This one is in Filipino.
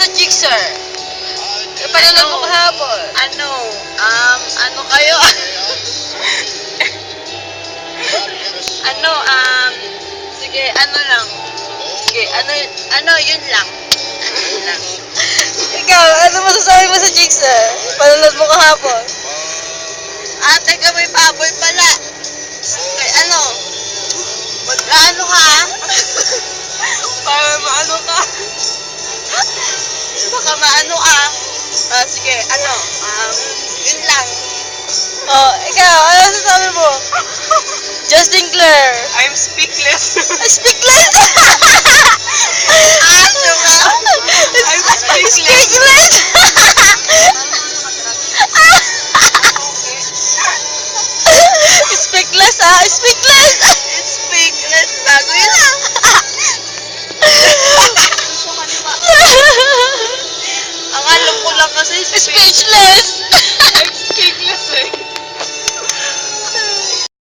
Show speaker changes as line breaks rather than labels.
Jigsaw. Napanood mo kahapon.
Ano kayo? Sige, lang. Sige, yun lang. Yun lang.
Ikaw, ano masasabi mo sa Jigsaw? Napanood mo kahapon.
Teka, may baboy pala. Kay magkaano ka? Para maano ka? Baka maano ka? Sige, yun lang.
Oh, ikaw, ano masasabi mo? Justin Claire.
I'm speakless.
Speakless!
Ano ka? I'm speakless.
Speakless! Speakless ha? Speakless!
Speakless. Bago yun ah. Ang alam ko lang kasi
Speechless!